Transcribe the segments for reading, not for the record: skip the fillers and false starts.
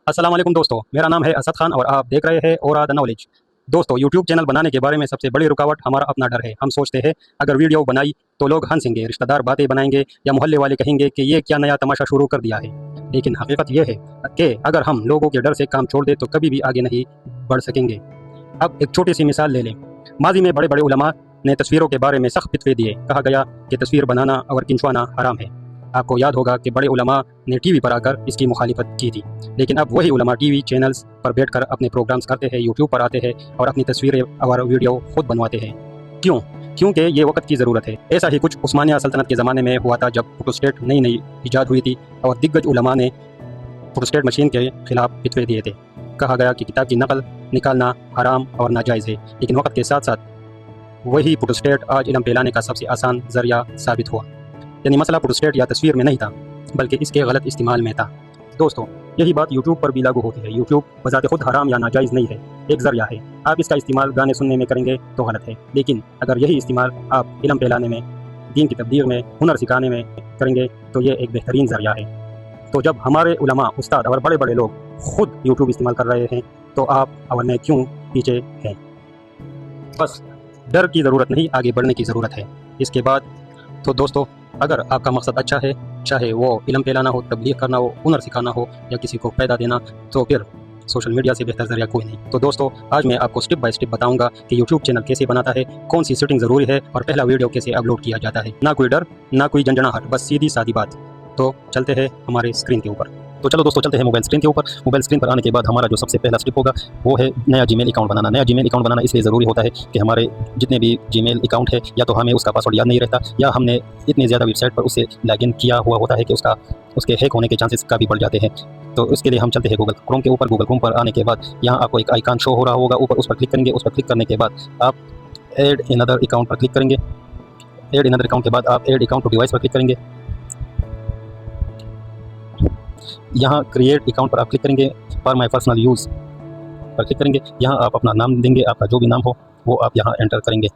अस्सलाम वालेकुम दोस्तों, मेरा नाम है असद खान और आप देख रहे हैं ओरा द नॉलेज। दोस्तों, यूट्यूब चैनल बनाने के बारे में सबसे बड़ी रुकावट हमारा अपना डर है। हम सोचते हैं अगर वीडियो बनाई तो लोग हंसेंगे, रिश्तेदार बातें बनाएंगे या मोहल्ले वाले कहेंगे कि ये क्या नया तमाशा शुरू कर दिया है। लेकिन हकीकत ये है कि अगर हम लोगों के डर से काम छोड़ दें तो कभी भी आगे नहीं बढ़ सकेंगे। अब एक छोटी सी मिसाल ले लें। माजी में बड़े बड़े उलमा ने तस्वीरों के बारे में सख्त फतवे दिए। कहा गया कि तस्वीर बनाना और खिंचवाना हराम है। आपको याद होगा कि बड़े उलमा ने टीवी पर आकर इसकी मुखालिफत की थी, लेकिन अब वही उलमा टीवी चैनल्स पर बैठकर अपने प्रोग्राम्स करते हैं, यूट्यूब पर आते हैं और अपनी तस्वीरें और वीडियो खुद बनवाते हैं। क्यों? क्योंकि ये वक्त की ज़रूरत है। ऐसा ही कुछ उस्मानिया सल्तनत के ज़माने में हुआ था, जब फोटोस्टेट नई नई ईजाद हुई थी और दिग्गज उलमा ने फोटोस्टेट मशीन के खिलाफ फतवे दिए थे। कहा गया कि किताब की नकल निकालना हराम और नाजायज़ है, लेकिन वक्त के साथ साथ वही फोटोस्टेट आज इल्म फैलाने का सबसे आसान ज़रिया साबित हुआ। यानी मसला फोटोस्टेट या तस्वीर में नहीं था, बल्कि इसके गलत इस्तेमाल में था। दोस्तों, यही बात यूट्यूब पर भी लागू होती है। यूट्यूब बजाते खुद हराम या नाजायज़ नहीं है, एक ज़रिया है। आप इसका इस्तेमाल गाने सुनने में करेंगे तो गलत है, लेकिन अगर यही इस्तेमाल आप इल्म फैलाने में, दीन की तब्दील में, हुनर सिखाने में करेंगे तो ये एक बेहतरीन ज़रिया है। तो जब हमारे उलमा, उस्ताद और बड़े बड़े लोग खुद यूट्यूब इस्तेमाल कर रहे हैं तो आप और मैं क्यों पीछे हैं? बस डर की ज़रूरत नहीं, आगे बढ़ने की ज़रूरत है। इसके बाद तो दोस्तों, अगर आपका मकसद अच्छा है, चाहे वो इल्म फैलाना हो, तबलीग करना हो, हुनर सिखाना हो या किसी को फ़ायदा देना, तो फिर सोशल मीडिया से बेहतर ज़रिया कोई नहीं। तो दोस्तों, आज मैं आपको स्टेप बाय स्टेप बताऊंगा कि यूट्यूब चैनल कैसे बनाता है, कौन सी सेटिंग ज़रूरी है और पहला वीडियो कैसे अपलोड किया जाता है। ना कोई डर, ना कोई झंझनाहट, बस सीधी सादी बात। तो चलते हैं हमारे स्क्रीन के ऊपर। तो चलो दोस्तों, चलते हैं मोबाइल स्क्रीन के ऊपर। मोबाइल स्क्रीन पर आने के बाद हमारा जो सबसे पहला स्टेप होगा वो है नया जीमेल अकाउंट बनाना। नया जीमेल अकाउंट बनाना इसलिए ज़रूरी होता है कि हमारे जितने भी जीमेल अकाउंट है, या तो हमें उसका पासवर्ड याद नहीं रहता, या हमने इतनी ज़्यादा वेबसाइट पर उससे लॉगिन किया हुआ होता है कि उसके हैक होने के चांसेस काफ़ी बढ़ जाते हैं। तो उसके लिए हम चलते हैं गूगल क्रोम के ऊपर। गूगल क्रोम पर आने के बाद यहाँ आपको एक आइकन शो हो रहा होगा ऊपर, उस पर क्लिक करेंगे। उस पर क्लिक करने के बाद आप ऐड अनदर अकाउंट पर क्लिक करेंगे। ऐड अनदर अकाउंट के बाद आप ऐड अकाउंट टू डिवाइस पर क्लिक करेंगे। यहाँ क्रिएट अकाउंट पर आप क्लिक करेंगे। फॉर माई पर्सनल यूज़ पर क्लिक करेंगे। यहाँ आप अपना नाम देंगे, आपका जो भी नाम हो वो आप यहाँ एंटर करेंगे।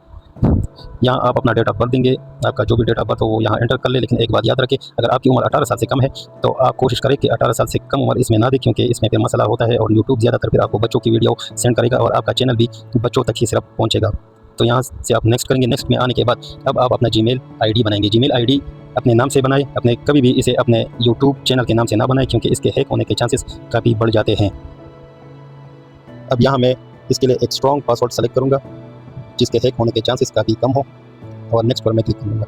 यहाँ आप अपना डेट ऑफ बर्थ देंगे, आपका जो भी डेट ऑफ बर्थ हो वो यहाँ एंटर कर ले। लेकिन एक बात याद रखें, अगर आपकी उम्र 18 साल से कम है तो आप कोशिश करें कि 18 साल से कम उम्र इसमें ना दें, क्योंकि इसमें फिर मसला होता है और यूट्यूब ज़्यादातर फिर आपको बच्चों की वीडियो सेंड करेगा और आपका चैनल भी बच्चों तक ही सिर्फ पहुँचेगा। तो यहाँ से आप नेक्स्ट करेंगे। नेक्स्ट में आने के बाद अब आप अपना जीमेल आईडी बनाएंगे। जीमेल आईडी अपने नाम से बनाएं, अपने कभी भी इसे अपने यूट्यूब चैनल के नाम से ना बनाएं, क्योंकि इसके हैक होने के चांसेस काफ़ी बढ़ जाते हैं। अब यहाँ मैं इसके लिए एक स्ट्रॉन्ग पासवर्ड सेलेक्ट करूँगा जिसके हैक होने के चांसेस काफ़ी कम हो, और नेक्स्ट पर मैं क्लिक करूँगा।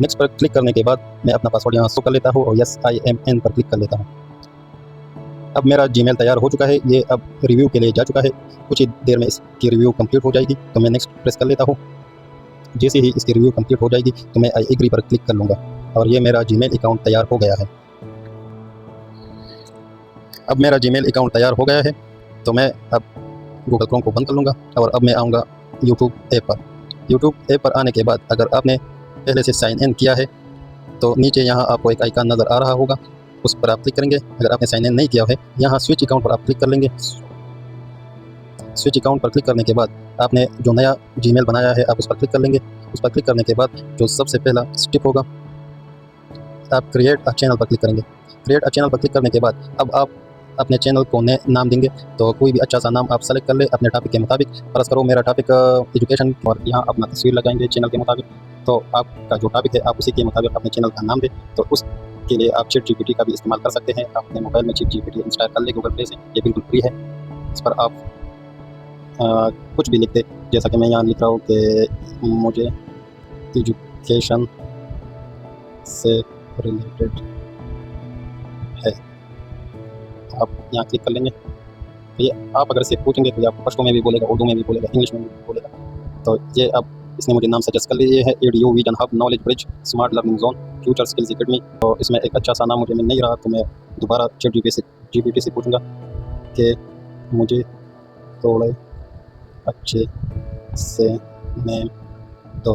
नेक्स्ट पर क्लिक करने के बाद मैं अपना पासवर्ड यहाँ शो कर लेता हूँ और SIMN पर क्लिक कर लेता हूँ। अब मेरा जीमेल तैयार हो चुका है, ये अब रिव्यू के लिए जा चुका है। कुछ ही देर में इसकी रिव्यू कंप्लीट हो जाएगी, तो मैं नेक्स्ट प्रेस कर लेता हूँ। जैसे ही इसकी रिव्यू कंप्लीट हो जाएगी तो मैं आई एग्री पर क्लिक कर लूँगा और ये मेरा जीमेल अकाउंट तैयार हो गया है। अब मेरा जीमेल अकाउंट तैयार हो गया है, तो मैं अब गूगल क्रोम को बंद कर लूँगा और अब मैं आऊँगा यूट्यूब ऐप पर। यूट्यूब ऐप पर आने के बाद अगर आपने पहले से साइन इन किया है तो नीचे यहाँ आपको एक आइकन नज़र आ रहा होगा, उस पर आप क्लिक करेंगे। अगर आपने साइन इन नहीं किया है, यहाँ स्विच अकाउंट पर आप क्लिक कर लेंगे। स्विच अकाउंट पर क्लिक करने के बाद आपने जो नया जीमेल बनाया है आप उस पर क्लिक कर लेंगे। उस पर क्लिक करने के बाद जो सबसे पहला स्टेप होगा, आप क्रिएट अ चैनल पर क्लिक करेंगे। क्रिएट अ चैनल पर क्लिक करने के बाद अब आप अपने चैनल को नए नाम देंगे, तो कोई भी अच्छा सा नाम आप सेलेक्ट कर ले अपने टॉपिक के मुताबिक। फर्ज करो मेरा टॉपिक एजुकेशन, और यहाँ अपना तस्वीर लगाएंगे चैनल के मुताबिक। तो आपका जो टॉपिक है आप उसी के मुताबिक अपने चैनल का नाम दें। तो उसके लिए आप चैट जीपीटी का भी इस्तेमाल कर सकते हैं। आप अपने मोबाइल में चैट जीपीटी इंस्टॉल कर ले गूगल प्ले से, ये बिल्कुल फ्री है। इस पर आप कुछ भी लिख दे, जैसा कि मैं यहाँ लिख रहा हूँ कि मुझे एजुकेशन से रिलेटेड है, आप यहाँ क्लिक कर लेंगे। तो ये आप अगर से पूछेंगे तो ये आपको पश्तो में भी बोलेगा, उर्दू में भी बोलेगा, इंग्लिश में भी बोलेगा। तो ये अब इसने मुझे नाम सजेस्ट कर लिया, ये है ADO vision hub, knowledge bridge, smart learning zone, future skills academy. तो इसमें एक अच्छा सा नाम मुझे मिल नहीं रहा, तो मैं दोबारा चैट जीपीटी से पूछूंगा कि मुझे थोड़े अच्छे से नेम दो।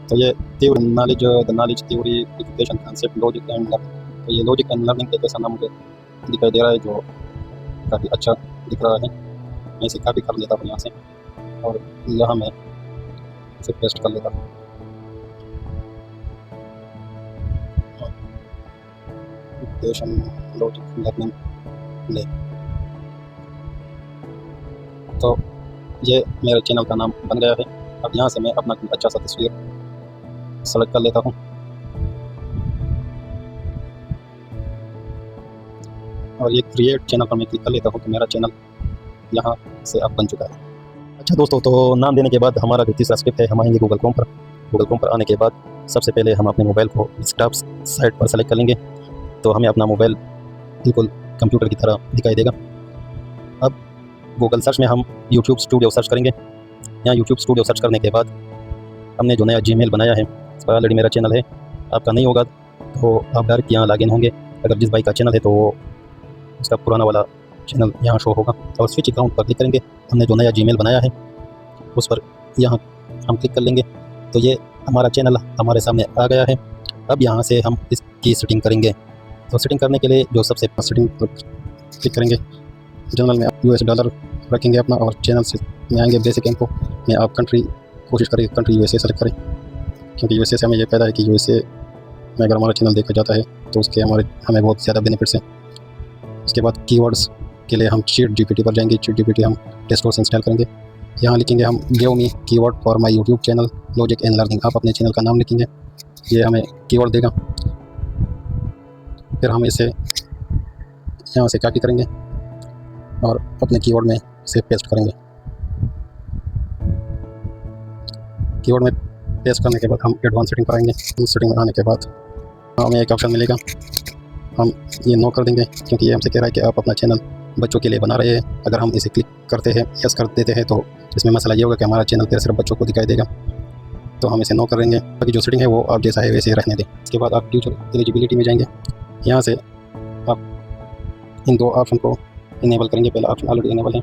तो ये theory knowledge, the knowledge theory, education concept, logic and learning. तो ये लॉजिक एंड लर्निंग के जैसा नाम मुझे दिखाई दे रहा है, जो काफ़ी अच्छा दिख रहा है। मैं इसे कॉपी कर लेता हूँ यहाँ से और यहाँ मैं इसे पेस्ट कर लेता हूँ। Application logic learning lab. तो ये मेरे चैनल का नाम बन गया है। अब यहाँ से मैं अपना कोई अच्छा सा तस्वीर सेलेक्ट कर लेता हूँ और ये क्रिएट चैनल पर मैं क्लिक कर लेता हूँ कि मेरा चैनल यहाँ से अब बन चुका है। अच्छा दोस्तों, तो नाम देने के बाद हमारा जो तीसरा स्टेप है, हम आएंगे गूगल क्रोम पर। गूगल क्रोम पर आने के बाद सबसे पहले हम अपने मोबाइल को डेस्कटॉप साइट पर सेलेक्ट कर लेंगे, तो हमें अपना मोबाइल बिल्कुल कंप्यूटर की तरह दिखाई देगा। अब गूगल सर्च में हम यूट्यूब स्टूडियो सर्च करेंगे। यहाँ यूट्यूब स्टूडियो सर्च करने के बाद हमने जो नया जीमेल बनाया है, इस पर ऑलरेडी मेरा चैनल है। आपका नहीं होगा तो आप डायरेक्ट यहाँ लॉगिन होंगे। अगर जिस भाई का चैनल है तो वो उसका पुराना वाला चैनल यहाँ शो होगा, और स्विच अकाउंट पर क्लिक करेंगे। हमने जो नया जीमेल बनाया है उस पर यहाँ हम क्लिक कर लेंगे, तो ये हमारा चैनल हमारे सामने आ गया है। अब यहाँ से हम इसकी सेटिंग करेंगे। तो सेटिंग करने के लिए जो सबसे सेटिंग पर क्लिक करेंगे, जनरल में US डॉलर रखेंगे अपना, और चैनल से में आएंगे बेसिक इन्फो में। आप कंट्री कोशिश करें कंट्री USA सेलेक्ट करें, क्योंकि USA से हमें ये फायदा है कि USA में अगर हमारा चैनल देखा जाता है तो उसके हमें बहुत ज़्यादा बेनिफिट्स हैं। उसके बाद कीवर्ड्स के लिए हम ChatGPT पर जाएंगे। ChatGPT हम प्ले स्टोर से इंस्टॉल करेंगे। यहाँ लिखेंगे हम give me keyword for my YouTube channel logic and learning. आप अपने चैनल का नाम लिखेंगे, ये हमें कीवर्ड देगा। फिर हम इसे यहाँ से कॉपी करेंगे और अपने कीवर्ड में इसे पेस्ट करेंगे। कीवर्ड में पेस्ट करने के बाद हम एडवांस सेटिंग पर आएंगे। सेटिंग में आने के बाद हमें एक ऑप्शन मिलेगा, हम ये नो कर देंगे, क्योंकि ये हमसे कह रहा है कि आप अपना चैनल बच्चों के लिए बना रहे हैं। अगर हम इसे क्लिक करते हैं, यस कर देते हैं, तो इसमें मसला ये होगा कि हमारा चैनल फिर सिर्फ बच्चों को दिखाई देगा, तो हम इसे नो करेंगे। बाकी जो सेटिंग है वो आप जैसा है वैसे ही रहने दें। इसके बाद आप फ्यूचर एलिजिबिलिटी में जाएंगे। यहाँ से आप इन दो ऑप्शन को इनेबल करेंगे। पहला ऑप्शन ऑलरेडी इनेबल है।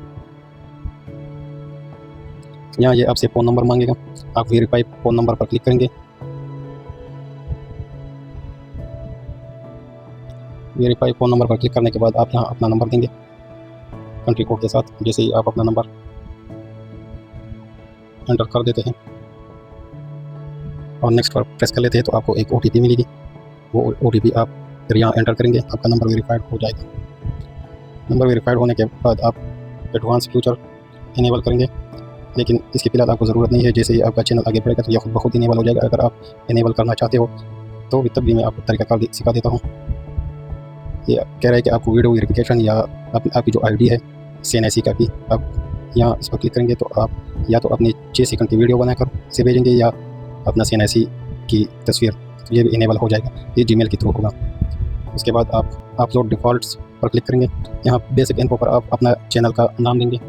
यहाँ ये आपसे फ़ोन नंबर मांगेगा, आप वेरीफाई फ़ोन नंबर पर क्लिक करेंगे। वेरीफाई फ़ोन नंबर पर क्लिक करने के बाद आप यहाँ अपना नंबर देंगे कंट्री कोड के साथ। जैसे ही आप अपना नंबर एंटर कर देते हैं और नेक्स्ट पर प्रेस कर लेते हैं, तो आपको एक OTP मिलेगी। वो OTP आप फिर यहाँ एंटर करेंगे, आपका नंबर वेरीफाइड हो जाएगा। नंबर वेरीफाइड होने के बाद आप एडवांस फ्यूचर इनेबल करेंगे, लेकिन इसकी फ़िलहाल आपको ज़रूरत नहीं है। जैसे ही आपका चैनल आगे बढ़ेगा तो यह खुद ब खुद इनेबल हो जाएगा। अगर आप इनेबल करना चाहते हो तो तब भी मैं आपको तरीकाकार सिखा देता हूँ। ये कह रहा है कि आपको वीडियो वेरिफिकेशन या आपकी जो ID है CNIC का भी, आप यहाँ इस पर क्लिक करेंगे तो आप या तो अपनी 6 सेकंड की वीडियो बनाकर इसे भेजेंगे या अपना CNIC की तस्वीर, ये भी इनेबल हो जाएगा। ये जीमेल के थ्रू होगा। उसके बाद आप अपलोड डिफ़ॉल्ट्स पर क्लिक करेंगे। यहाँ बेसिक इन्फो पर आप अपना चैनल का नाम देंगे।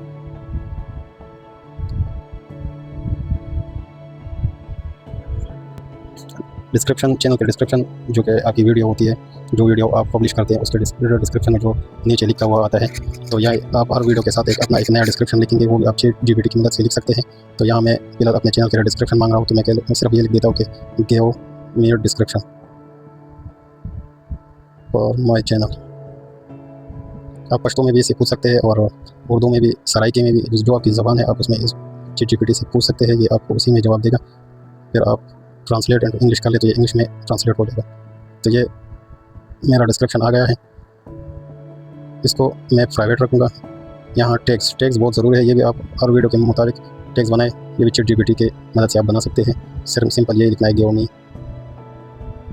डिस्क्रिप्शन, चैनल के डिस्क्रिप्शन जो कि आपकी वीडियो होती है, जो वीडियो आप पब्लिश करते हैं उसके डिस्क्रिप्शन में जो नीचे लिखा हुआ आता है, तो यह आप हर वीडियो के साथ अपना एक नया डिस्क्रिप्शन लिखेंगे। वो भी आप ChatGPT की मदद से लिख सकते हैं। तो यहाँ मैं फिलहाल अपने चैनल के डिस्क्रिप्शन मांग रहा हूँ, तो मैं सिर्फ ये लिख देता हूँ कि give me your description for my channel. आप पश्तो में भी इसे पूछ सकते हैं और उर्दू में भी, सराइकी में भी, जो आपकी ज़बान है आप उसमें ChatGPT से पूछ सकते हैं। ये आपको उसी में जवाब देगा। फिर आप ट्रांसलेट इनटू इंग्लिश कर ले तो ये इंग्लिश में ट्रांसलेट हो जाएगा। तो ये मेरा डिस्क्रिप्शन आ गया है। इसको मैं प्राइवेट रखूँगा। यहाँ टैग्स बहुत ज़रूरी है। ये भी आप हर वीडियो के मुताबिक टैग्स बनाएं। ये भी ChatGPT के मदद से आप बना सकते हैं। सिर्फ सिंपल ये लिखना है give me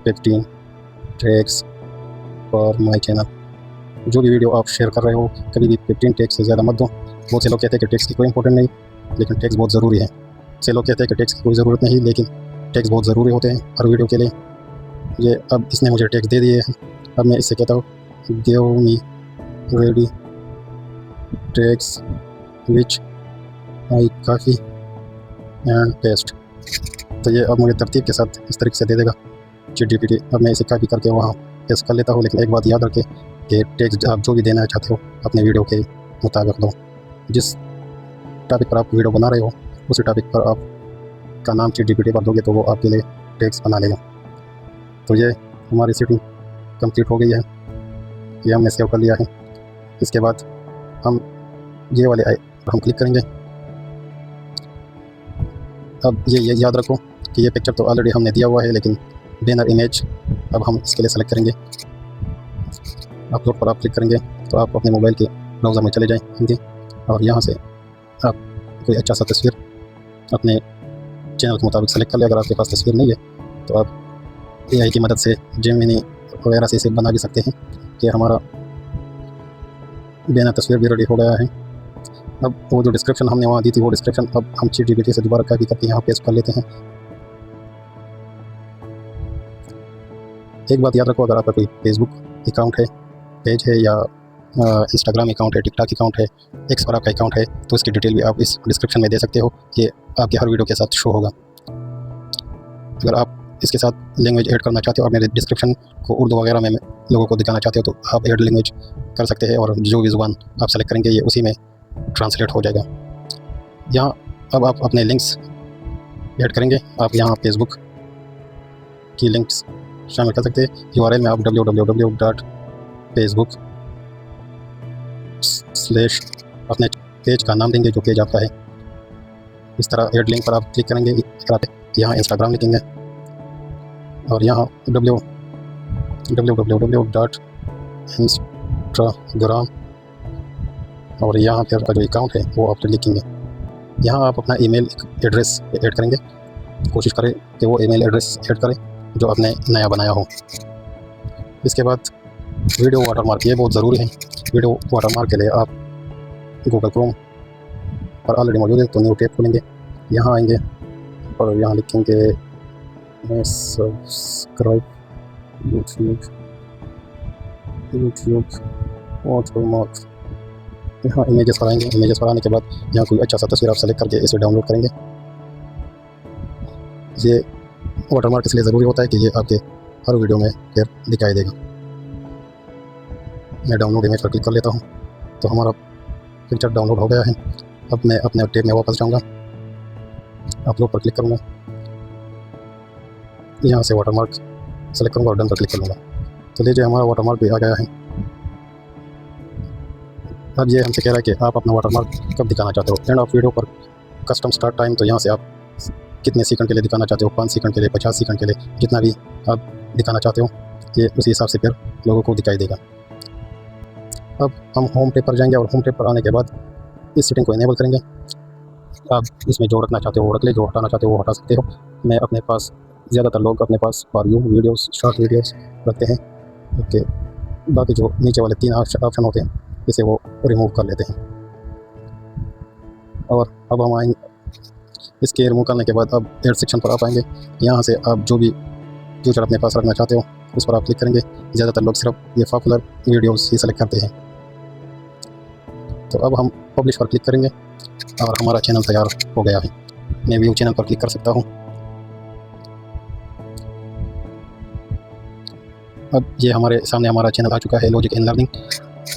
15 tags for my channel. जो भी वीडियो आप शेयर कर रहे हो कभी भी 15 टैग्स से ज़्यादा मत दो। बहुत से लोग कहते हैं कि टैग्स की कोई इंपॉर्टेंट नहीं, लेकिन टैग्स बहुत ज़रूरी है। से लोग कहते हैं कि टैग्स की कोई ज़रूरत नहीं, लेकिन टैग्स बहुत ज़रूरी होते हैं हर वीडियो के लिए। ये अब इसने मुझे टैग्स दे दिए हैं। अब मैं इससे कहता हूँ give me ready tags which I copy and paste. तो ये अब मुझे तरतीब के साथ इस तरीके से दे देगा ChatGPT। अब मैं इसे कॉपी करके वहाँ पेस्ट कर लेता हूँ। लेकिन एक बात याद रखें कि टैग्स आप जो भी देना चाहते हो अपने वीडियो के मुताबिक दो। जिस टॉपिक पर आप वीडियो बना रहे हो उसी टॉपिक पर आप का नाम ChatGPT पर दोगे तो वो आपके लिए टैग्स बना लेगा। तो ये हमारी सेटिंग कंप्लीट हो गई है। ये हमने सेव कर लिया है। इसके बाद हम ये वाले हम क्लिक करेंगे। अब ये याद रखो कि ये पिक्चर तो ऑलरेडी हमने दिया हुआ है, लेकिन बैनर इमेज अब हम इसके लिए सेलेक्ट करेंगे। अपलोड पर आप क्लिक करेंगे तो आप अपने मोबाइल के ब्राउज़र में चले जाएंगे और यहाँ से आप कोई अच्छा सा तस्वीर अपने चैनल के मुताबिक सेलेक्ट कर ले। अगर आपके पास तस्वीर नहीं है तो आप AI की मदद से जेमिनी वगैरह से इसे बना भी सकते हैं कि हमारा बिना तस्वीर भी रेडी हो गया है। अब वो जो डिस्क्रिप्शन हमने वहाँ दी थी वो डिस्क्रिप्शन अब हम ChatGPT से दोबारा कॉपी करके यहाँ पेस्ट कर लेते हैं। एक बात याद रखो, अगर आपका कोई फेसबुक अकाउंट है, पेज है, या इंस्टाग्राम अकाउंट है, टिकटॉक अकाउंट है, एक्स पर आपका अकाउंट है, तो उसकी डिटेल भी आप इस डिस्क्रिप्शन में दे सकते हो। ये आपके हर वीडियो के साथ शो होगा। अगर आप इसके साथ लैंग्वेज ऐड करना चाहते हो और मेरे डिस्क्रिप्शन को उर्दू वगैरह में लोगों को दिखाना चाहते हो तो आप ऐड लैंग्वेज कर सकते हैं और जो भी ज़ुबान आप सेलेक्ट करेंगे ये उसी में ट्रांसलेट हो जाएगा। यहाँ अब आप अपने लिंक्स ऐड करेंगे। आप यहाँ फेसबुक की लिंक्स शामिल कर सकते हैं। URL में आप www.facebook/ अपने पेज का नाम देंगे जो पेज आपका है। इस तरह ऐड लिंक पर आप क्लिक करेंगे। यहाँ इंस्टाग्राम लिखेंगे और यहाँ www.instagram और यहाँ फिर आपका जो अकाउंट है वो आप लिखेंगे। यहाँ आप अपना ईमेल एड्रेस ऐड करेंगे। कोशिश करें कि वो ईमेल एड्रेस ऐड करें जो आपने नया बनाया हो। इसके बाद वीडियो वाटरमार्क, ये बहुत ज़रूरी है। वीडियो वाटरमार्क के लिए आप गूगल क्रोम पर ऑलरेडी मौजूद है तो न्यू टैब खोलेंगे। यहाँ आएंगे और यहाँ लिखेंगे सब्सक्राइब यूट्यूब वाटरमार्क। यहाँ इमेजेस पर आएंगे। इमेजेस पर आने के बाद यहाँ कोई अच्छा सा तस्वीर आप सेलेक्ट करके इसे डाउनलोड करेंगे। ये वाटरमार्क इसलिए ज़रूरी होता है कि ये आपके हर वीडियो में फिर दिखाई देगा। मैं डाउनलोड इमेज पर क्लिक कर लेता हूँ तो हमारा पिक्चर डाउनलोड हो गया है। अब मैं अपने टैब में वापस जाऊँगा, अपलोड पर क्लिक करूँगा, यहाँ से वाटरमार्क सेलेक्ट करूँगा और डन पर क्लिक करूँगा। तो लीजिए हमारा वाटरमार्क भी आ गया है। अब ये हमसे कह रहा है कि आप अपना वाटरमार्क कब दिखाना चाहते हो। एंड ऑफ वीडियो पर कस्टम स्टार्ट टाइम, तो यहाँ से आप कितने सेकंड के लिए दिखाना चाहते हो, 5 सेकंड के लिए, 50 सेकंड के लिए, जितना भी आप दिखाना चाहते हो ये उसी हिसाब से फिर लोगों को दिखाई देगा। अब हम होम पेज पर जाएंगे और होम पेज पर आने के बाद इस सेटिंग को इनेबल करेंगे। आप इसमें जो रखना चाहते हो वो रख ले, जो हटाना चाहते हो वो हटा सकते हो। मैं अपने पास, ज़्यादातर लोग अपने पास for you videos, short videos रखते हैं। ओके, बाकी जो नीचे वाले 3 ऑप्शन होते हैं इसे वो रिमूव कर लेते हैं। और अब हम आएंगे, इसके रिमूव करने के बाद अब एड सेक्शन पर आप आएंगे। यहाँ से आप जो भी फ्यूचर अपने पास रखना चाहते हो उस पर आप क्लिक करेंगे। ज़्यादातर लोग सिर्फ ये पॉपुलर वीडियोस ही सेलेक्ट करते हैं। तो अब हम पब्लिश पर क्लिक करेंगे और हमारा चैनल तैयार हो गया है। मैं व्यू चैनल पर क्लिक कर सकता हूँ। अब ये हमारे सामने हमारा चैनल आ चुका है, लॉजिक इन लर्निंग।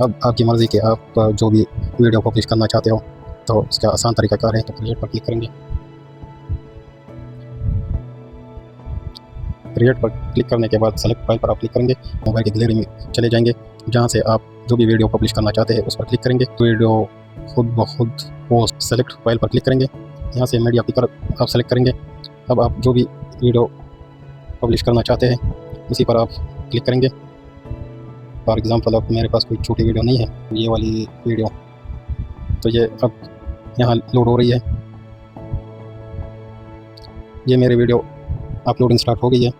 अब आपकी मर्ज़ी कि आप जो भी वीडियो पब्लिश करना चाहते हो तो इसका आसान तरीका कार है। तो क्रिएट पर क्लिक करेंगे। क्रिएट पर क्लिक करने के बाद सेलेक्ट फाइल पर आप क्लिक करेंगे। मोबाइल की गैलरी में चले जाएंगे, जहां से आप जो भी वीडियो पब्लिश करना चाहते हैं उस पर क्लिक करेंगे। वीडियो खुद ब खुद वो सेलेक्ट फाइल पर क्लिक करेंगे। यहाँ से मीडिया पिकर आप सेलेक्ट करेंगे। अब आप जो भी वीडियो पब्लिश करना चाहते हैं उसी पर आप क्लिक करेंगे। फॉर एग्ज़ाम्पल अब मेरे पास कोई छोटी वीडियो नहीं है, ये वाली वीडियो, तो ये अब यहाँ लोड हो रही है। ये मेरी वीडियो अपलोडिंग स्टार्ट हो गई है।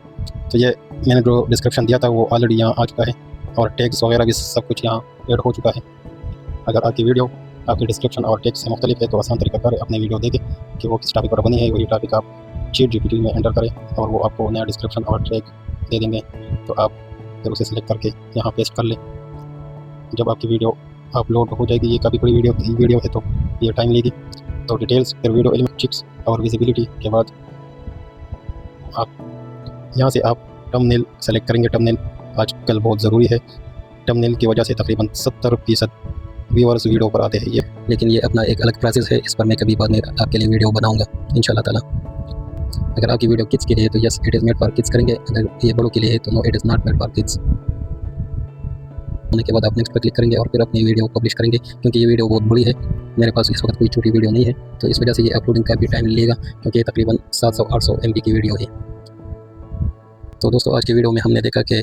तो ये मैंने जो डिस्क्रिप्शन दिया था वो ऑलरेडी यहाँ आ चुका है और टैग्स वगैरह भी सब कुछ यहाँ ऐड हो चुका है। अगर आपकी वीडियो आपकी डिस्क्रिप्शन और टैग से मुख्तलिफ है तो आसान तरीका कर अपनी वीडियो देखें कि वो किस टॉपिक पर बनी है। वही टॉपिक आप ChatGPT में एंटर करें और वो आपको नया डिस्क्रिप्शन और टैग दे देंगे। तो आप फिर उसे सेलेक्ट करके यहाँ पेस्ट कर लें। जब आपकी वीडियो अपलोड हो जाएगी, ये काफ़ी बड़ी वीडियो है तो ये टाइम लेगी। तो डिटेल्स, फिर वीडियो एलिमेंट, चिप्स और विजिबिलिटी के बाद आप यहाँ से आप थंबनेल सेलेक्ट करेंगे। थंबनेल आजकल बहुत ज़रूरी है। थंबनेल की वजह से तकरीबन 70% व्यूअर्स वीडियो पर आते हैं ये, लेकिन ये अपना एक अलग प्रोसेस है। इस पर मैं कभी बाद में आपके लिए वीडियो बनाऊंगा इंशाल्लाह ताला। अगर आपकी वीडियो किड्स के लिए है तो yes it is made for kids करेंगे। अगर ये बड़ों के लिए है तो no it is not made for kids. होने के बाद आप नेक्स्ट पर क्लिक करेंगे और फिर अपनी वीडियो पब्लिश करेंगे। क्योंकि ये वीडियो बहुत बड़ी है, मेरे पास इस वक्त कोई छोटी वीडियो नहीं है, तो इस वजह से ये अपलोडिंग का भी टाइम लेगा, क्योंकि तकरीबन 700-800 MB की वीडियो है। तो दोस्तों आज की वीडियो में हमने देखा कि